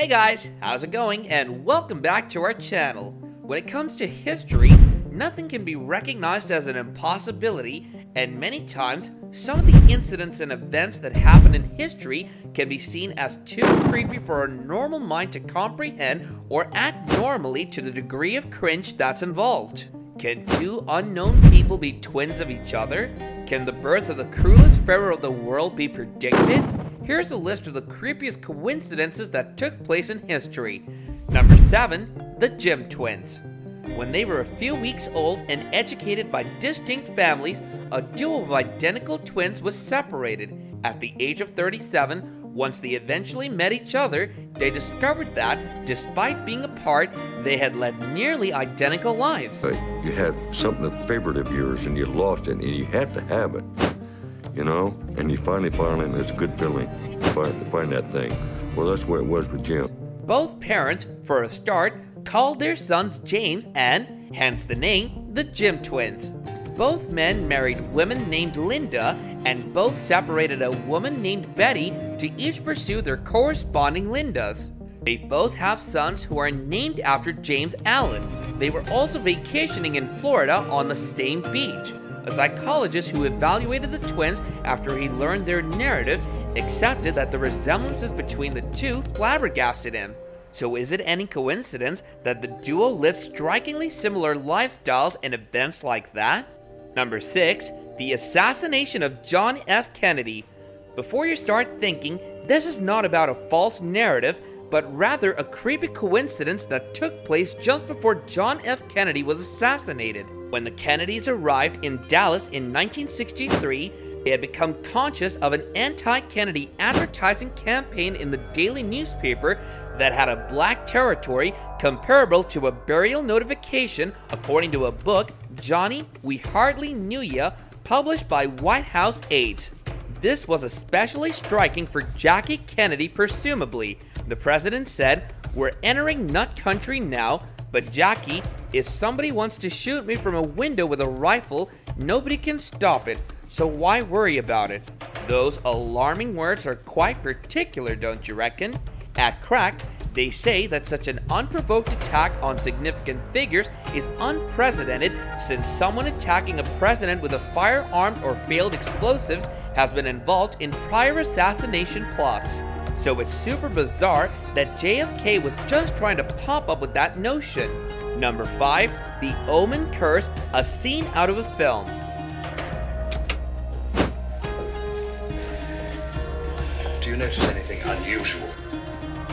Hey guys, how's it going? And welcome back to our channel. When it comes to history, nothing can be recognized as an impossibility, and many times, some of the incidents and events that happen in history can be seen as too creepy for a normal mind to comprehend or act normally to the degree of cringe that's involved. Can two unknown people be twins of each other? Can the birth of the cruelest pharaoh of the world be predicted? Here's a list of the creepiest coincidences that took place in history. Number 7. The Jim twins. When they were a few weeks old and educated by distinct families, a duo of identical twins was separated. At the age of 37, once they eventually met each other, they discovered that, despite being apart, they had led nearly identical lives. You had something a favorite of yours and you lost it, and you had to have it. You know, and you finally found it, and it's a good feeling to find that thing. Well, that's what it was with Jim. Both parents, for a start, called their sons James and, hence the name, the Jim twins. Both men married women named Linda, and both separated a woman named Betty to each pursue their corresponding Lindas. They both have sons who are named after James Allen. They were also vacationing in Florida on the same beach. A psychologist who evaluated the twins after he learned their narrative accepted that the resemblances between the two flabbergasted him. So is it any coincidence that the duo lived strikingly similar lifestyles and events like that? Number 6. The Assassination of John F. Kennedy. Before you start thinking, this is not about a false narrative, but rather a creepy coincidence that took place just before John F. Kennedy was assassinated. When the Kennedys arrived in Dallas in 1963, they had become conscious of an anti-Kennedy advertising campaign in the daily newspaper that had a black territory comparable to a burial notification, according to a book, Johnny, We Hardly Knew Ya, published by White House aides. This was especially striking for Jackie Kennedy, presumably. The president said, "We're entering nut country now, but Jackie, if somebody wants to shoot me from a window with a rifle, nobody can stop it, so why worry about it?" Those alarming words are quite particular, don't you reckon? At Cracked, they say that such an unprovoked attack on significant figures is unprecedented, since someone attacking a president with a firearm or failed explosives has been involved in prior assassination plots. So it's super bizarre that JFK was just trying to pop up with that notion. Number 5. The Omen Curse, a scene out of a film. Do you notice anything unusual?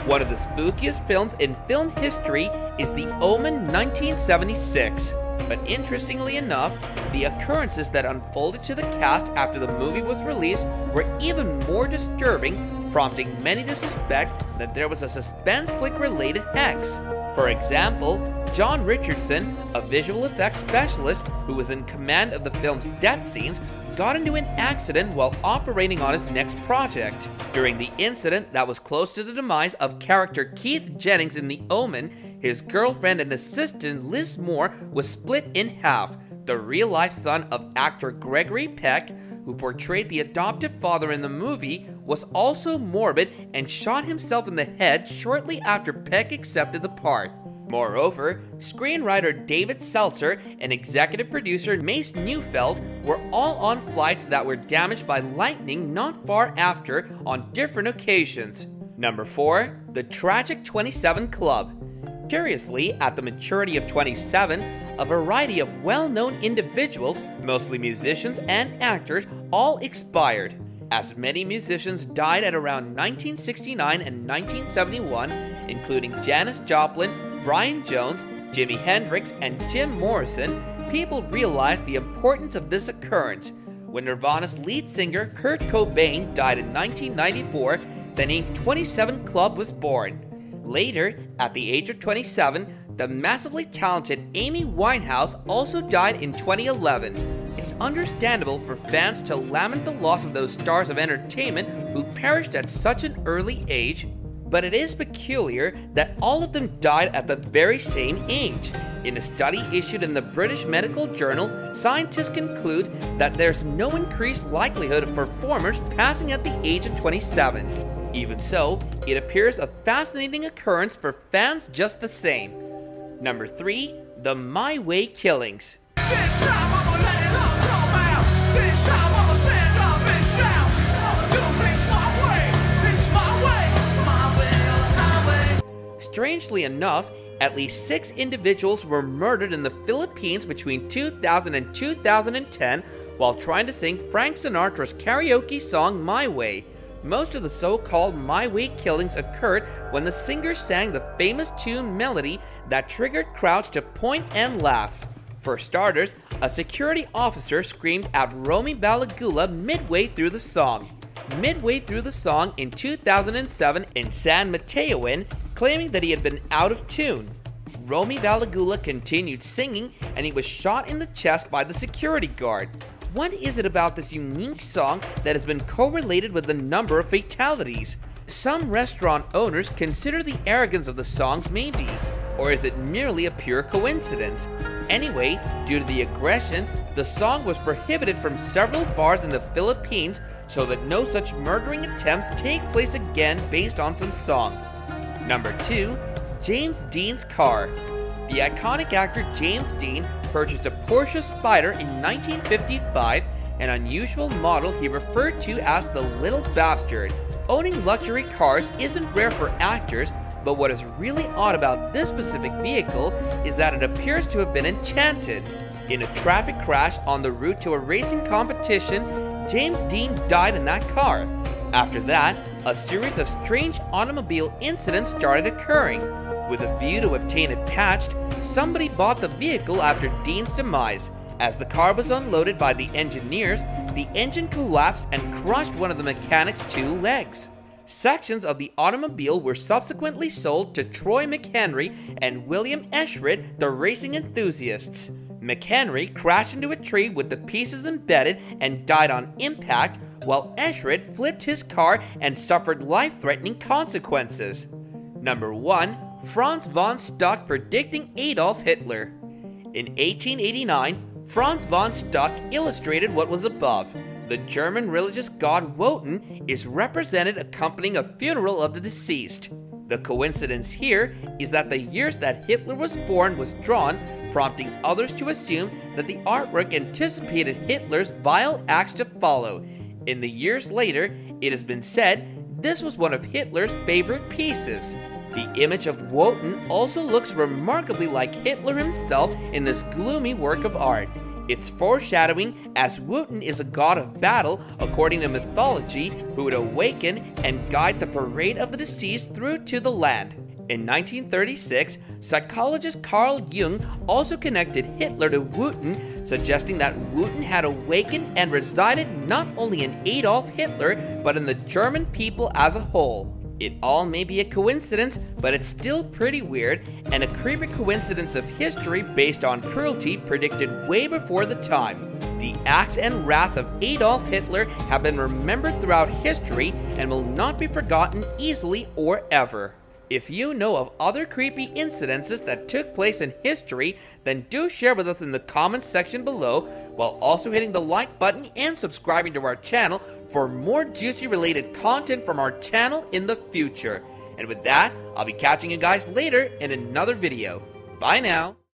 One of the spookiest films in film history is The Omen 1976. But interestingly enough, the occurrences that unfolded to the cast after the movie was released were even more disturbing, prompting many to suspect that there was a suspense flick-related hex. For example, John Richardson, a visual effects specialist who was in command of the film's death scenes, got into an accident while operating on his next project. During the incident that was close to the demise of character Keith Jennings in The Omen, his girlfriend and assistant Liz Moore was split in half. The real-life son of actor Gregory Peck, who portrayed the adoptive father in the movie, was also morbid and shot himself in the head shortly after Peck accepted the part. Moreover, screenwriter David Seltzer and executive producer Mace Neufeld were all on flights that were damaged by lightning not far after on different occasions. Number 4. The Tragic 27 Club. Curiously, at the maturity of 27, a variety of well-known individuals, mostly musicians and actors, all expired. As many musicians died at around 1969 and 1971, including Janis Joplin, Brian Jones, Jimi Hendrix, and Jim Morrison, people realized the importance of this occurrence. When Nirvana's lead singer Kurt Cobain died in 1994, the name 27 Club was born. Later, at the age of 27, the massively talented Amy Winehouse also died in 2011. It's understandable for fans to lament the loss of those stars of entertainment who perished at such an early age, but it is peculiar that all of them died at the very same age. In a study issued in the British Medical Journal, scientists conclude that there's no increased likelihood of performers passing at the age of 27. Even so, it appears a fascinating occurrence for fans just the same. Number 3. The My Way killings. Strangely enough, at least 6 individuals were murdered in the Philippines between 2000 and 2010 while trying to sing Frank Sinatra's karaoke song My Way. Most of the so-called My Way killings occurred when the singer sang the famous tune melody that triggered crowds to point and laugh. For starters, a security officer screamed at Romy Balagula midway through the song. In 2007 in San Mateoin, claiming that he had been out of tune. Romy Balagula continued singing and he was shot in the chest by the security guard. What is it about this unique song that has been correlated with the number of fatalities? Some restaurant owners consider the arrogance of the songs maybe, or is it merely a pure coincidence? Anyway, due to the aggression, the song was prohibited from several bars in the Philippines so that no such murdering attempts take place again based on some song. Number 2. James Dean's car. The iconic actor James Dean purchased a Porsche Spyder in 1955, an unusual model he referred to as the Little Bastard. Owning luxury cars isn't rare for actors, but what is really odd about this specific vehicle is that it appears to have been enchanted. In a traffic crash on the route to a racing competition, James Dean died in that car. After that, a series of strange automobile incidents started occurring. With a view to obtain it patched, somebody bought the vehicle after Dean's demise. As the car was unloaded by the engineers, the engine collapsed and crushed one of the mechanic's 2 legs. Sections of the automobile were subsequently sold to Troy McHenry and William Eschritt, the racing enthusiasts. McHenry crashed into a tree with the pieces embedded and died on impact, while Eschritt flipped his car and suffered life-threatening consequences. Number 1. Franz Von Stock predicting Adolf Hitler. In 1889, Franz Von Stock illustrated what was above. The German religious god Wotan is represented accompanying a funeral of the deceased. The coincidence here is that the years that Hitler was born was drawn, prompting others to assume that the artwork anticipated Hitler's vile acts to follow. In the years later, it has been said this was one of Hitler's favorite pieces. The image of Wotan also looks remarkably like Hitler himself in this gloomy work of art. It's foreshadowing, as Wotan is a god of battle according to mythology who would awaken and guide the parade of the deceased through to the land. In 1936, psychologist Carl Jung also connected Hitler to Wotan, suggesting that Wotan had awakened and resided not only in Adolf Hitler, but in the German people as a whole. It all may be a coincidence, but it's still pretty weird, and a creepy coincidence of history based on cruelty predicted way before the time. The acts and wrath of Adolf Hitler have been remembered throughout history and will not be forgotten easily or ever. If you know of other creepy incidences that took place in history, then do share with us in the comments section below, while also hitting the like button and subscribing to our channel for more juicy related content from our channel in the future. And with that, I'll be catching you guys later in another video. Bye now.